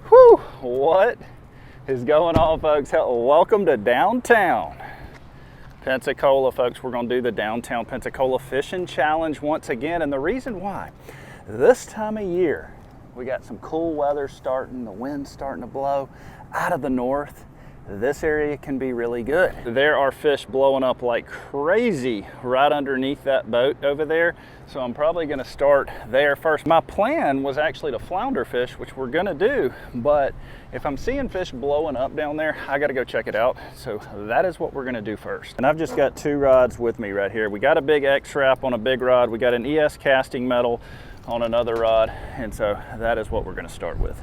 Whew, what is going on, folks? Welcome to downtown Pensacola, folks. We're going to do the downtown Pensacola fishing challenge once again, and the reason why, this time of year we got some cool weather starting, the wind's starting to blow out of the north. This area can be really good. There are fish blowing up like crazy right underneath that boat over there, so I'm probably going to start there first. My plan was actually to flounder fish, which we're going to do, but if I'm seeing fish blowing up down there, I got to go check it out. So that is what we're going to do first. And I've just got two rods with me right here. We got a big X-Wrap on a big rod. We got an ES casting metal on another rod, and so that is what we're going to start with.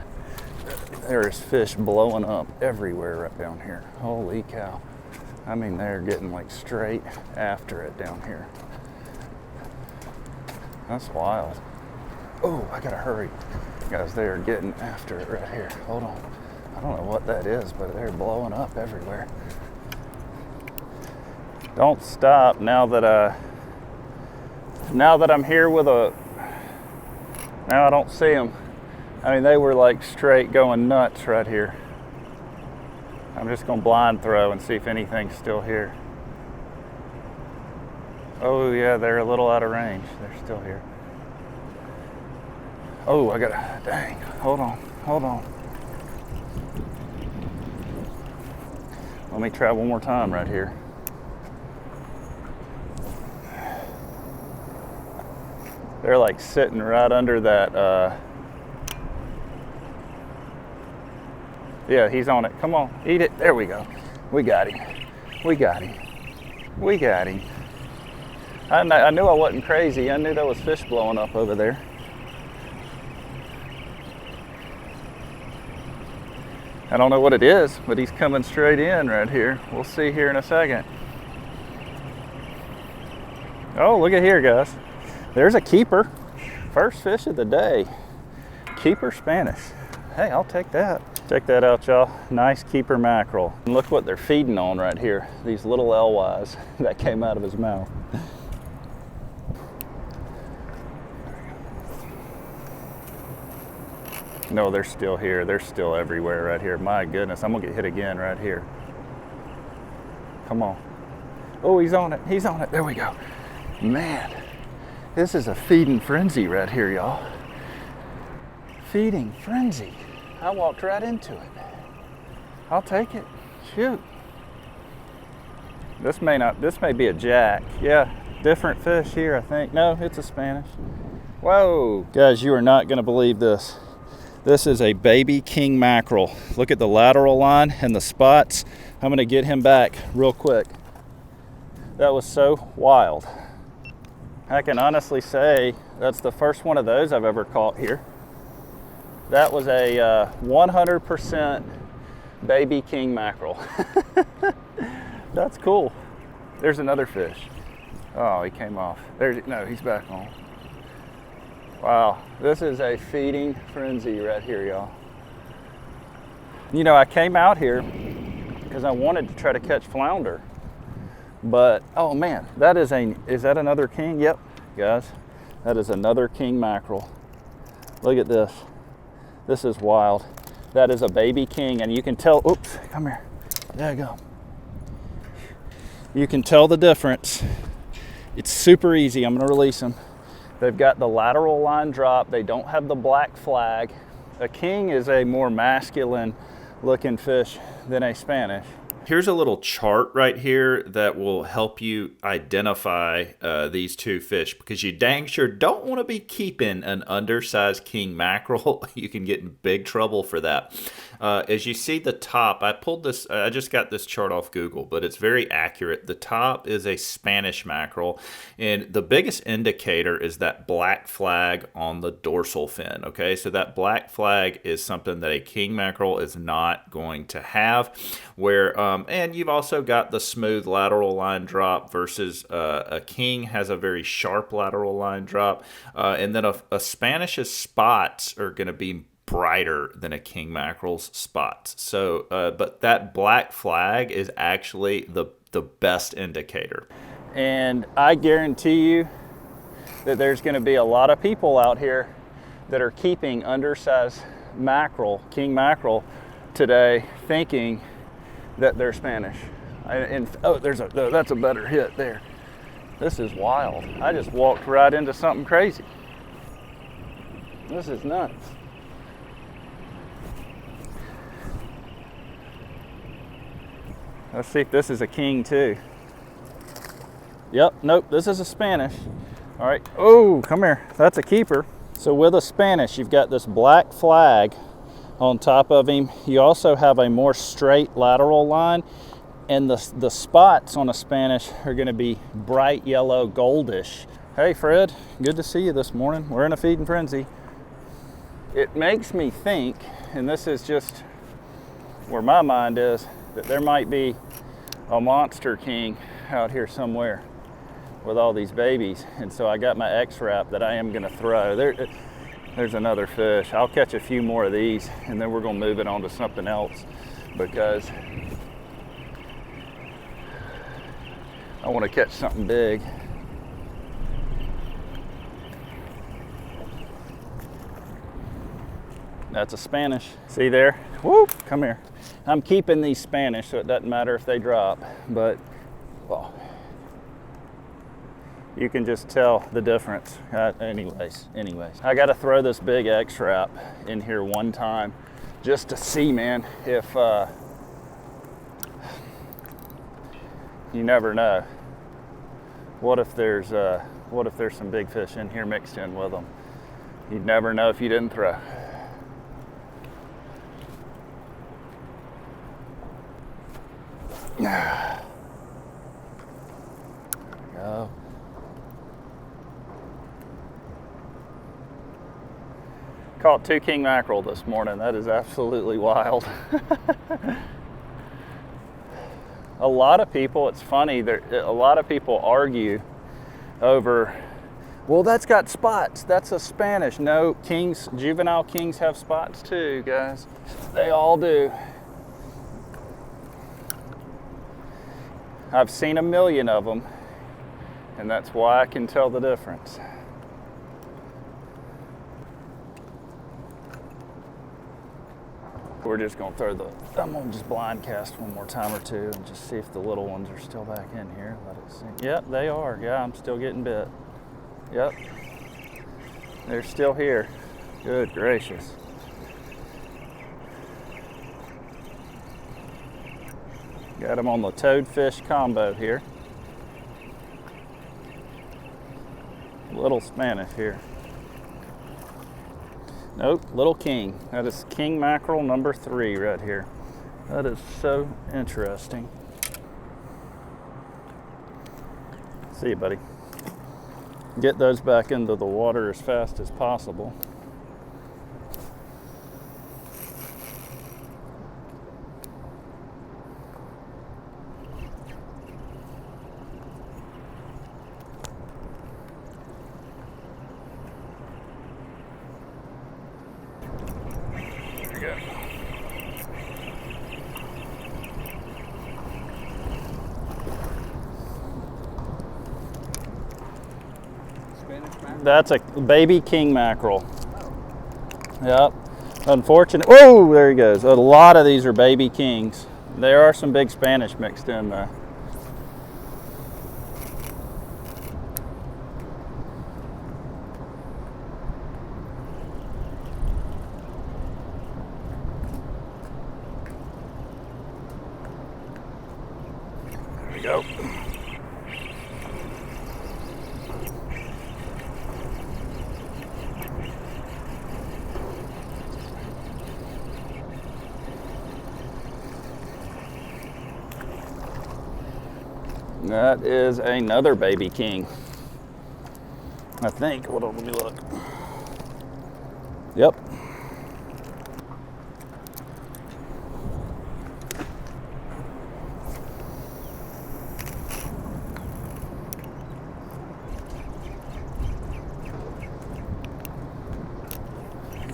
There's fish blowing up everywhere right down here. Holy cow. I mean, they're getting like straight after it down here. That's wild. Oh, I gotta hurry. Guys, they are getting after it right here. Hold on. I don't know what that is, but they're blowing up everywhere. Don't stop now that I'm here with a, now I don't see them. I mean, they were like straight going nuts right here. I'm just gonna blind throw and see if anything's still here. Oh yeah, they're a little out of range. They're still here. Oh, I gotta, dang, hold on. Let me try one more time right here. They're like sitting right under that, yeah, he's on it. Come on, eat it. There we go. We got him. I knew I wasn't crazy. I knew there was fish blowing up over there. I don't know what it is, but he's coming straight in right here. We'll see here in a second. Oh, look at here, guys. There's a keeper. First fish of the day. Keeper Spanish. Hey, I'll take that. Check that out, y'all. Nice keeper mackerel. And look what they're feeding on right here. These little LYs that came out of his mouth. No, they're still here. They're still everywhere right here. My goodness, I'm gonna get hit again right here. Come on. Oh, he's on it. There we go. Man, this is a feeding frenzy right here, y'all. Feeding frenzy. I walked right into it. I'll take it. Shoot. This may be a jack. Yeah, different fish here, I think. No, it's a Spanish. Whoa. Guys, you are not gonna believe this. This is a baby king mackerel. Look at the lateral line and the spots. I'm gonna get him back real quick. That was so wild. I can honestly say that's the first one of those I've ever caught here. That was a 100% baby king mackerel. That's cool. There's another fish. Oh, he came off. No, he's back on. Wow, this is a feeding frenzy right here, y'all. You know, I came out here because I wanted to try to catch flounder. But, oh man, is that another king? Yep, guys, that is another king mackerel. Look at this. This is wild. That is a baby king, and you can tell, oops, come here. There you go. You can tell the difference. It's super easy. I'm gonna release them. They've got the lateral line drop. They don't have the black flag. A king is a more masculine looking fish than a Spanish. Here's a little chart right here that will help you identify these two fish, because you dang sure don't want to be keeping an undersized king mackerel. You can get in big trouble for that. As you see the top, I just got this chart off Google, but it's very accurate. The top is a Spanish mackerel, and the biggest indicator is that black flag on the dorsal fin, okay? So that black flag is something that a king mackerel is not going to have, where and you've also got the smooth lateral line drop versus a king has a very sharp lateral line drop. And then a Spanish's spots are going to be brighter than a king mackerel's spots. So, but that black flag is actually the best indicator. And I guarantee you that there's going to be a lot of people out here that are keeping undersized mackerel, king mackerel today, thinking that they're Spanish. That's a better hit there. This is wild. I just walked right into something crazy. This is nuts. Let's see if this is a king too. Yep, nope, this is a Spanish. All right, oh, come here, that's a keeper. So with a Spanish, you've got this black flag on top of him. You also have a more straight lateral line, and the spots on a Spanish are gonna be bright yellow, goldish. Hey Fred, good to see you this morning. We're in a feeding frenzy. It makes me think, and this is just where my mind is, that there might be a monster king out here somewhere with all these babies. And so I got my X-Wrap that I am gonna throw. There's another fish. I'll catch a few more of these and then we're gonna move it on to something else, because I wanna catch something big. That's a Spanish. See there? Whoop, come here. I'm keeping these Spanish so it doesn't matter if they drop, but well, you can just tell the difference. Anyways, I gotta throw this big X-Wrap in here one time just to see, man, if you never know. What if there's some big fish in here mixed in with them? You'd never know if you didn't throw. There we go. Caught 2 king mackerel this morning. That is absolutely wild. A lot of people, it's funny, a lot of people argue over, well, that's got spots, that's a Spanish. No, kings, juvenile kings have spots too, guys. They all do. I've seen a million of them, and that's why I can tell the difference. We're just gonna I'm gonna just blind cast one more time or two and just see if the little ones are still back in here. Let it sink. Yep, they are. Yeah, I'm still getting bit. Yep, they're still here. Good gracious. Got them on the toadfish combo here. Little Spanish here. Nope, little king. That is king mackerel number 3 right here. That is so interesting. See you, buddy. Get those back into the water as fast as possible. That's a baby king mackerel. Yep. Unfortunate. Oh, there he goes. A lot of these are baby kings. There are some big Spanish mixed in though. There we go. That is another baby king, I think. Hold on, let me look. Yep.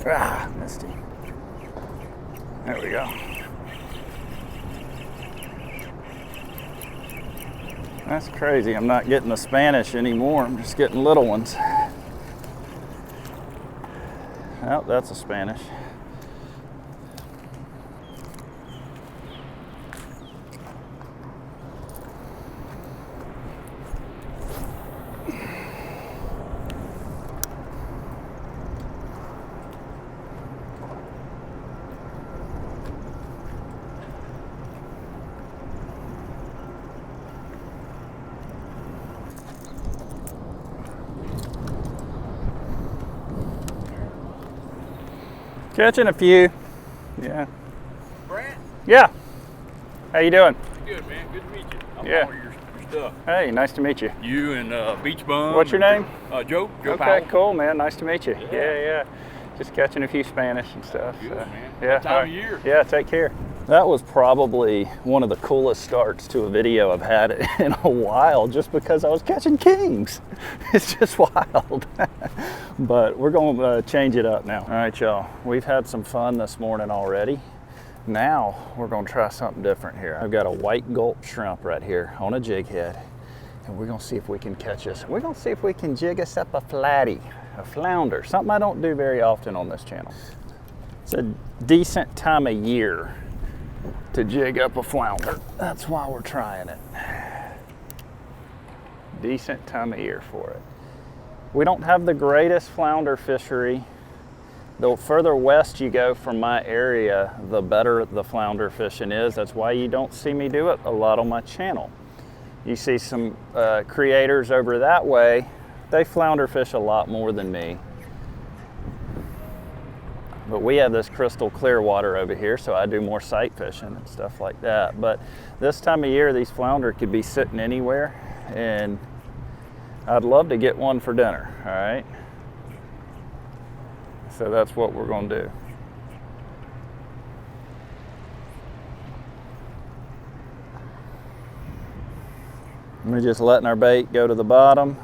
Ah, missed him. There we go. That's crazy. I'm not getting the Spanish anymore. I'm just getting little ones. Oh, that's a Spanish. Catching a few. Yeah. Brad? Yeah. How you doing? Good, man. Good to meet you. I'm Yeah. all your stuff. Hey, nice to meet you. You and Beach Bum. What's your name? Joe. Joe Okay, Powell. cool, man. Nice to meet you. Yeah. Yeah. Just catching a few Spanish and stuff. Good, so, man. Yeah. What time all of right. year? Yeah, take care. That was probably one of the coolest starts to a video I've had in a while, just because I was catching kings. It's just wild. But we're going to change it up now. All right, y'all. We've had some fun this morning already. Now we're going to try something different here. I've got a white gulp shrimp right here on a jig head, and we're going to see if we can catch us. We're going to see if we can jig us up a flatty, a flounder, something I don't do very often on this channel. It's a decent time of year to jig up a flounder. That's why we're trying it. Decent time of year for it. We don't have the greatest flounder fishery. The further west you go from my area, the better the flounder fishing is. That's why you don't see me do it a lot on my channel. You see some creators over that way, they flounder fish a lot more than me. But we have this crystal clear water over here, so I do more sight fishing and stuff like that. But this time of year, these flounder could be sitting anywhere, and I'd love to get one for dinner, all right? So that's what we're gonna do. We're just letting our bait go to the bottom.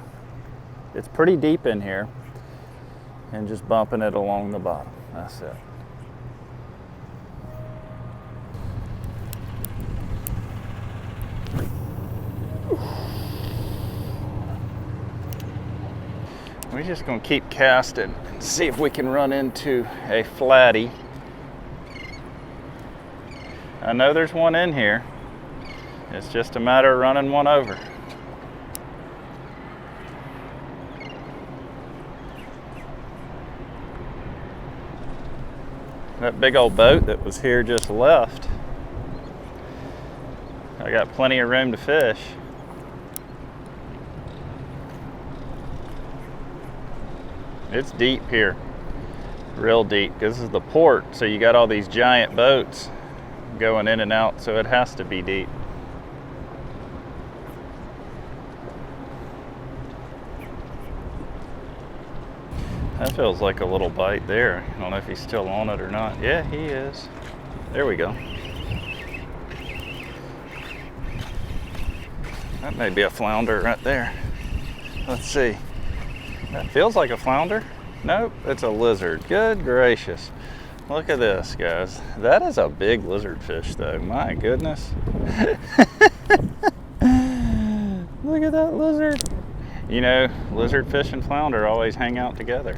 It's pretty deep in here, and just bumping it along the bottom. That's it. We're just gonna keep casting and see if we can run into a flatty. I know there's one in here. It's just a matter of running one over. That big old boat that was here just left. I got plenty of room to fish. It's deep here, real deep, because this is the port, so you got all these giant boats going in and out, so it has to be deep. That feels like a little bite there. I don't know if he's still on it or not. Yeah, he is. There we go. That may be a flounder right there. Let's see. That feels like a flounder. Nope, it's a lizard. Good gracious. Look at this, guys. That is a big lizard fish, though. My goodness. Look at that lizard. You know, lizard fish and flounder always hang out together.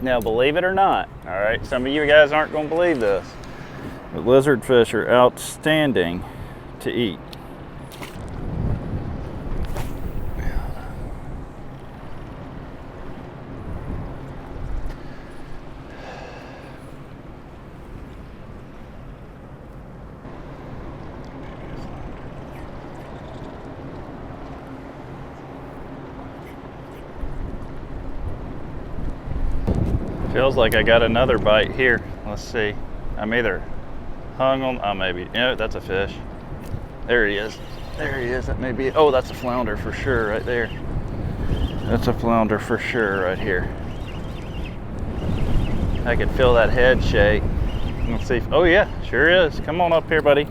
Now, believe it or not, all right, some of you guys aren't going to believe this, but lizard fish are outstanding to eat. Feels like I got another bite here. Let's see. I'm either hung on, oh maybe, you know, that's a fish. There he is. There he is. That may be it. Oh, that's a flounder for sure right there. That's a flounder for sure right here. I could feel that head shake. Let's see. Oh yeah, sure is. Come on up here, buddy.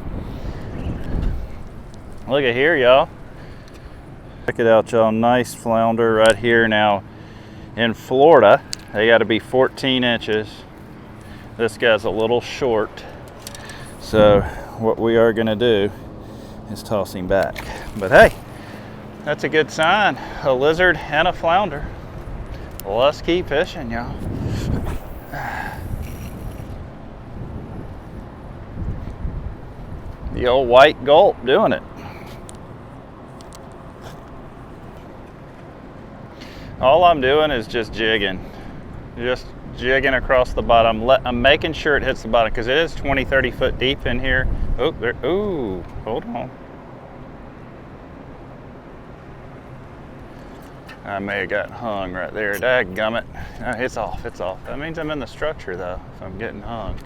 Look at here, y'all. Check it out, y'all. Nice flounder right here. Now in Florida, they got to be 14 inches. This guy's a little short. So what we are gonna do is toss him back. But hey, that's a good sign. A lizard and a flounder. Well, let's keep fishing, y'all. The old white gulp doing it. All I'm doing is just jigging. Just jigging across the bottom. I'm making sure it hits the bottom because it is 20, 30 foot deep in here. Oh, there, ooh, hold on. I may have got hung right there. Dadgummit. It's off, it's off. That means I'm in the structure though, if I'm getting hung.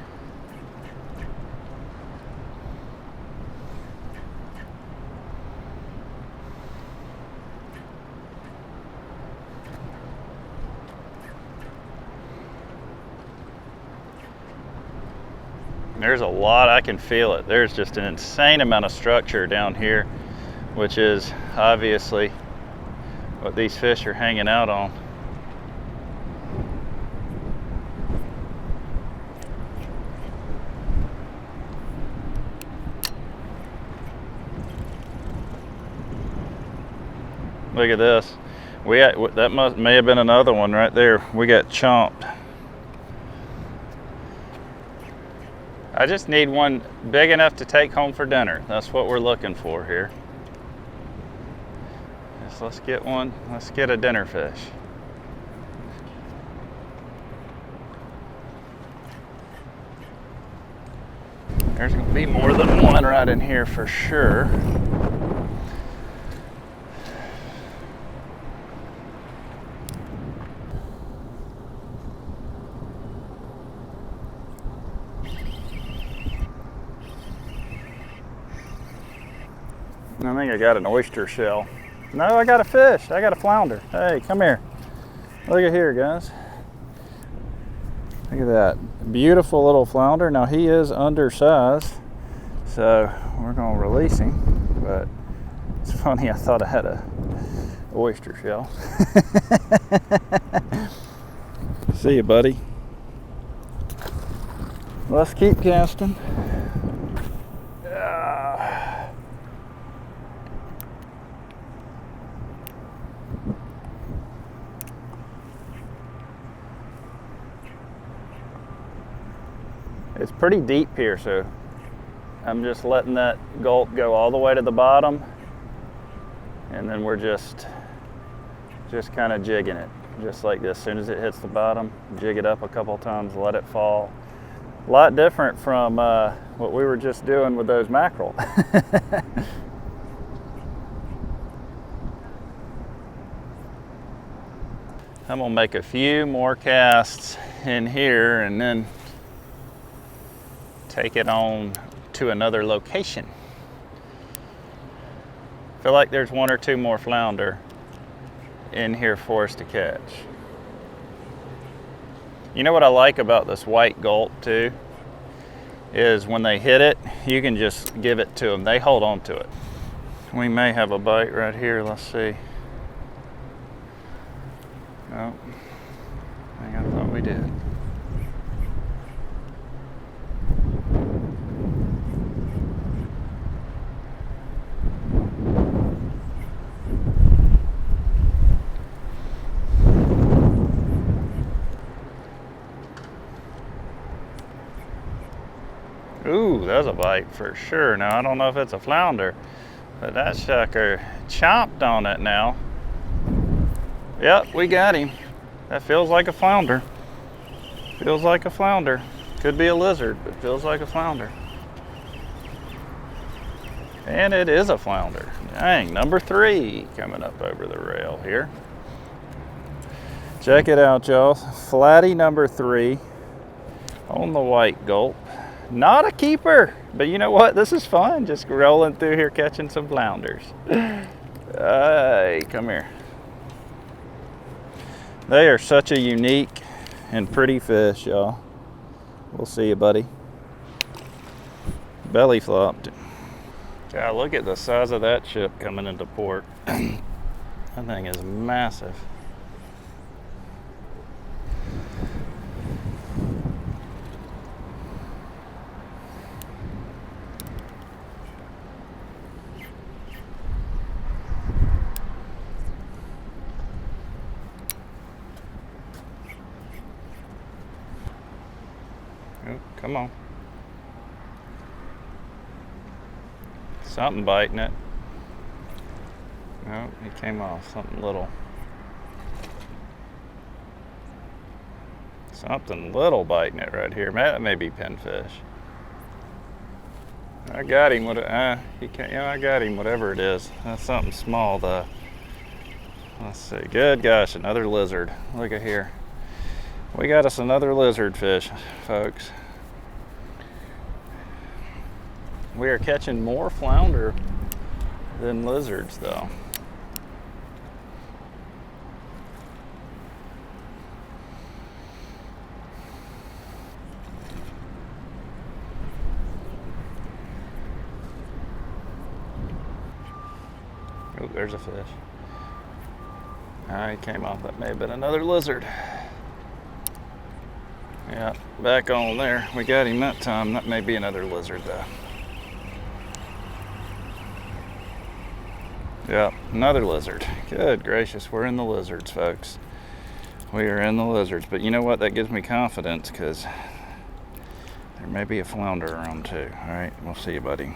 There's a lot, I can feel it. There's just an insane amount of structure down here, which is obviously what these fish are hanging out on. Look at this. That may have been another one right there. We got chomped. I just need one big enough to take home for dinner. That's what we're looking for here. So let's get one. Let's get a dinner fish. There's gonna be more than one right in here for sure. I think I got an oyster shell. No, I got a fish. I got a flounder. Hey, come here. Look at here, guys. Look at that. Beautiful little flounder. Now, he is undersized, so we're going to release him. But it's funny, I thought I had a oyster shell. See you, buddy. Let's keep casting. It's pretty deep here, so I'm just letting that gulp go all the way to the bottom, and then we're just kind of jigging it, just like this. As soon as it hits the bottom, jig it up a couple times, let it fall. A lot different from what we were just doing with those mackerel. I'm gonna make a few more casts in here and then take it on to another location. Feel like there's one or two more flounder in here for us to catch. You know what I like about this white gulp too, is when they hit it, you can just give it to them. They hold on to it. We may have a bite right here, let's see. Oh, I think I thought we did. Ooh, that's a bite for sure. Now, I don't know if it's a flounder, but that sucker chomped on it now. Yep, we got him. That feels like a flounder. Feels like a flounder. Could be a lizard, but feels like a flounder. And it is a flounder. Dang, number 3 coming up over the rail here. Check it out, y'all. Flatty number 3 on the white gulp. Not a keeper, but you know what? This is fun. Just rolling through here, catching some flounders. Hey, come here. They are such a unique and pretty fish, y'all. We'll see you, buddy. Belly flopped. God, look at the size of that ship coming into port. That thing is massive. Oh, come on. Something biting it. No, it came off. Something little. Something little biting it right here. That may be pinfish. I got him. I got him. Whatever it is. That's something small though. Let's see. Good gosh, another lizard. Look at here. We got us another lizard fish, folks. We are catching more flounder than lizards, though. Oh, there's a fish. All right, came off. That may have been another lizard. Yeah, back on there. We got him that time. That may be another lizard, though. Yeah, another lizard. Good gracious, we're in the lizards, folks. We are in the lizards. But you know what? That gives me confidence because there may be a flounder around too. All right, we'll see you, buddy.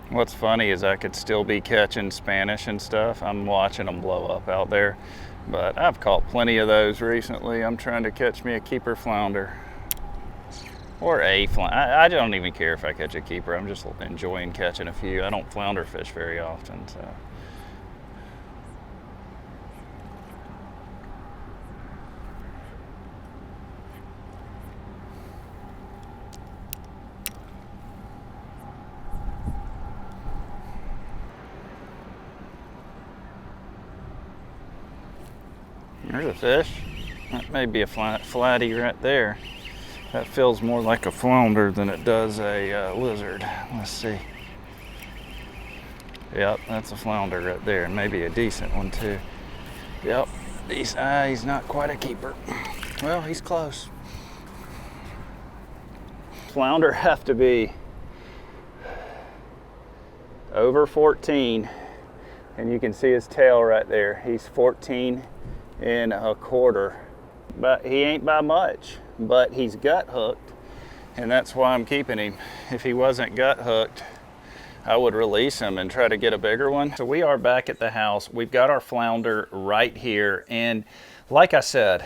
What's funny is I could still be catching Spanish and stuff. I'm watching them blow up out there. But I've caught plenty of those recently. I'm trying to catch me a keeper flounder. Or a flounder. I don't even care if I catch a keeper. I'm just enjoying catching a few. I don't flounder fish very often, so. There's a fish. That may be a flatty right there. That feels more like a flounder than it does a lizard. Let's see. Yep, that's a flounder right there, and maybe a decent one too. Yep, he's not quite a keeper. Well, he's close. Flounder have to be over 14, and you can see his tail right there. He's 14 and a quarter, but he ain't by much, but he's gut hooked, and that's why I'm keeping him. If he wasn't gut hooked, I would release him and try to get a bigger one. So we are back at the house. We've got our flounder right here, and like I said,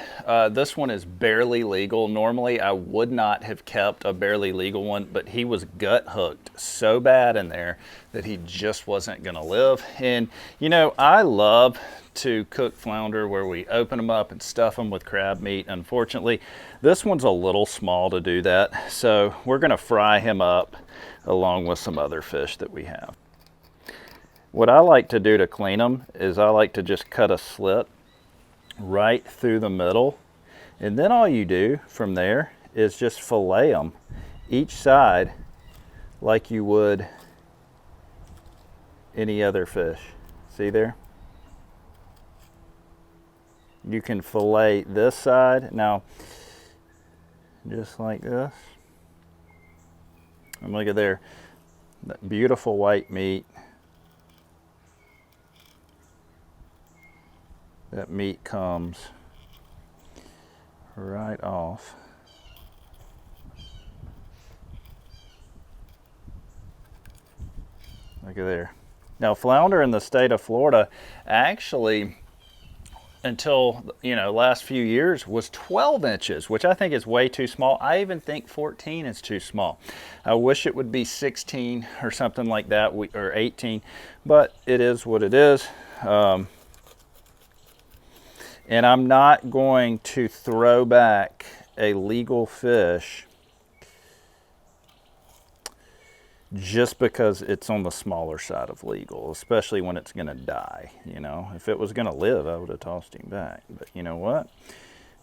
this one is barely legal. Normally I would not have kept a barely legal one, but he was gut hooked so bad in there that he just wasn't gonna live. And you know, I love to cook flounder where we open them up and stuff them with crab meat. Unfortunately, this one's a little small to do that, so we're gonna fry him up along with some other fish that we have. What I like to do to clean them is I like to just cut a slit right through the middle, and then all you do from there is just fillet them each side like you would any other fish. See there? You can fillet this side now just like this, and look at there, that beautiful white meat. That meat comes right off. Look at there. Now, flounder in the state of Florida actually, until last few years, was 12 inches, which I think is way too small. I even think 14 is too small. I wish it would be 16 or something like that, or 18, but it is what it is. And I'm not going to throw back a legal fish just because it's on the smaller side of legal, especially when it's gonna die. If it was gonna live, I would have tossed him back. But you know what?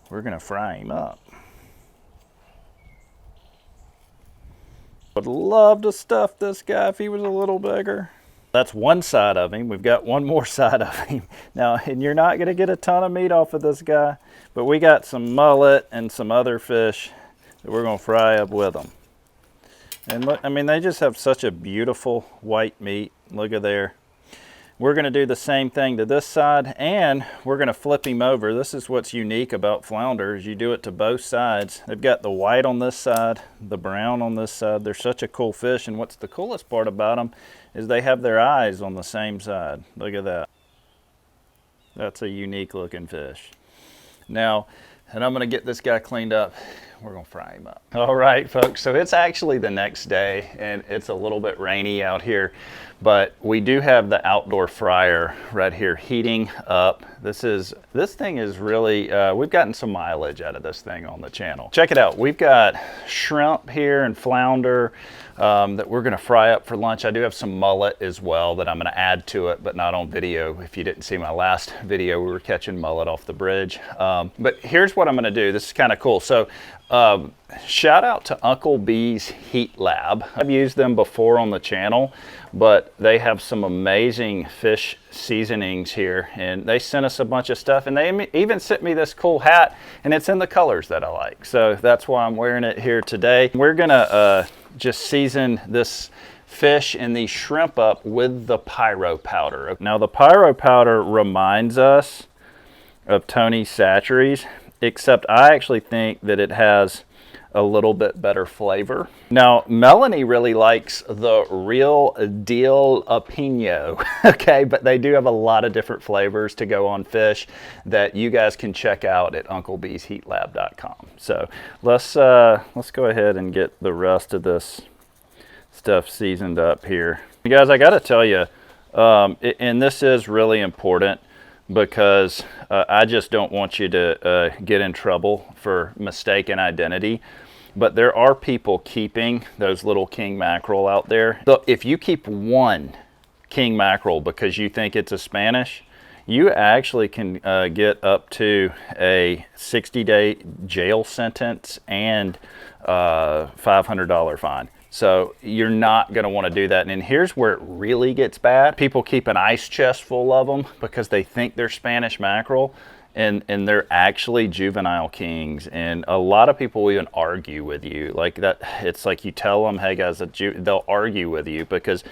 We're gonna fry him up. Would love to stuff this guy if he was a little bigger. That's one side of him. We've got one more side of him. Now, and you're not gonna get a ton of meat off of this guy, but we got some mullet and some other fish that we're gonna fry up with them. And look, I mean, they just have such a beautiful white meat. Look at there. We're gonna do the same thing to this side, and we're gonna flip him over. This is what's unique about flounder, is you do it to both sides. They've got the white on this side, the brown on this side. They're such a cool fish, and what's the coolest part about them is they have their eyes on the same side. Look at that. That's a unique looking fish. Now, and I'm gonna get this guy cleaned up. we're gonna fry him up. All right, folks, so it's actually the next day and it's a little bit rainy out here, but we do have the outdoor fryer right here heating up. This thing is really, we've gotten some mileage out of this thing on the channel. Check it out. We've got shrimp here and flounder that we're gonna fry up for lunch. I do have some mullet as well that I'm gonna add to it, but not on video. If you didn't see my last video, we were catching mullet off the bridge. But here's what I'm gonna do. This is kind of cool. So shout out to Uncle B's Heat Lab. I've used them before on the channel, but they have some amazing fish seasonings here, and they sent us a bunch of stuff, and they even sent me this cool hat, and it's in the colors that I like. So that's why I'm wearing it here today. We're gonna just season this fish and these shrimp up with the pyro powder. Now the pyro powder reminds us of Tony Chachere's, except I actually think that it has a little bit better flavor. Now, Melanie really likes the Real Deal Apino, okay? But they do have a lot of different flavors to go on fish that you guys can check out at UncleB'sHeatLab.com. So let's go ahead and get the rest of this stuff seasoned up here. You guys, I gotta tell you, and this is really important, because I just don't want you to get in trouble for mistaken identity. But there are people keeping those little king mackerel out there. So if you keep one king mackerel because you think it's a Spanish, you actually can get up to a 60-day jail sentence and $500 fine. So you're not going to want to do that. And here's where it really gets bad. People keep an ice chest full of them because they think they're Spanish mackerel, and they're actually juvenile kings. And a lot of people will even argue with you like that. It's like you tell them, hey guys, they'll argue with you because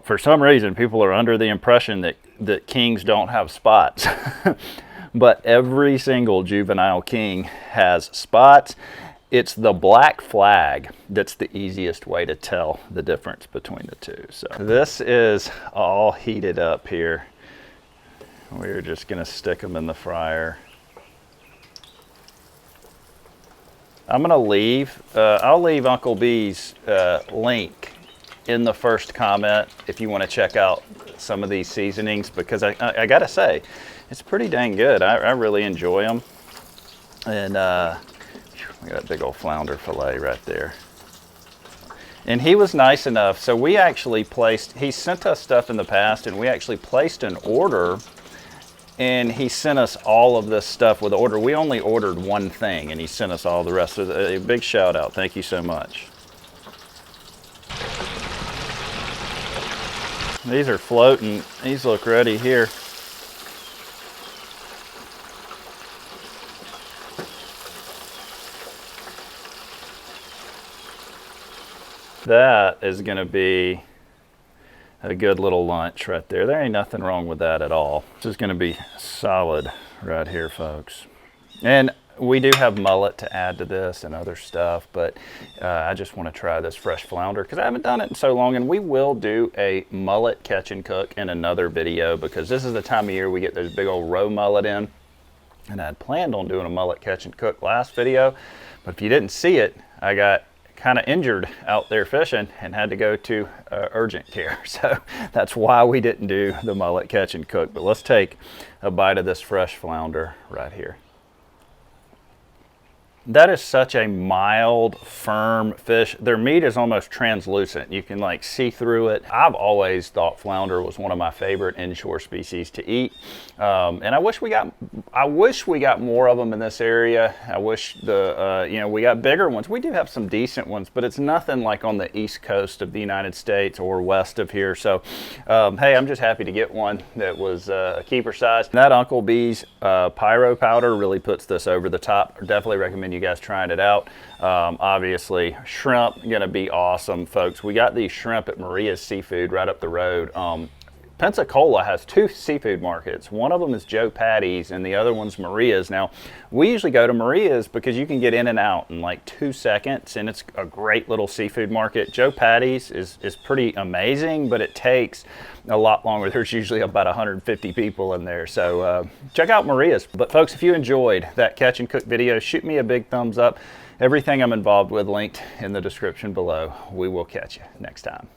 for some reason people are under the impression that kings don't have spots. But every single juvenile king has spots. It's the black flag that's the easiest way to tell the difference between the two. So this is all heated up here. We're just gonna stick them in the fryer. I'm gonna leave, I'll leave Uncle B's link in the first comment if you wanna check out some of these seasonings, because I gotta say, it's pretty dang good. I really enjoy them. And we got a big old flounder fillet right there. And he was nice enough, so we actually he sent us stuff in the past, and we actually placed an order, and he sent us all of this stuff with the order. We only ordered one thing, and he sent us all the rest of it. A big shout out, thank you so much. These are floating, these look ready here. That is going to be a good little lunch right there. There ain't nothing wrong with that at all. This is going to be solid right here, folks. And we do have mullet to add to this and other stuff, but I just want to try this fresh flounder because I haven't done it in so long. And we will do a mullet catch and cook in another video, because this is the time of year we get those big old roe mullet in. And I had planned on doing a mullet catch and cook last video, but if you didn't see it, I got kind of injured out there fishing and had to go to urgent care. So that's why we didn't do the mullet catch and cook. But let's take a bite of this fresh flounder right here. That is such a mild, firm fish. Their meat is almost translucent. You can like see through it. I've always thought flounder was one of my favorite inshore species to eat. And I wish we got more of them in this area. I wish we got bigger ones. We do have some decent ones, but it's nothing like on the east coast of the United States or west of here. So, hey, I'm just happy to get one that was a keeper size. That Uncle B's pyro powder really puts this over the top. I definitely recommend you guys trying it out. Obviously, shrimp gonna be awesome, folks. We got these shrimp at Maria's Seafood right up the road. Pensacola has two seafood markets. One of them is Joe Patty's and the other one's Maria's. Now, we usually go to Maria's because you can get in and out in like 2 seconds, and it's a great little seafood market. Joe Patty's is pretty amazing, but it takes a lot longer. There's usually about 150 people in there. So check out Maria's. But folks, if you enjoyed that catch and cook video, shoot me a big thumbs up. Everything I'm involved with linked in the description below. We will catch you next time.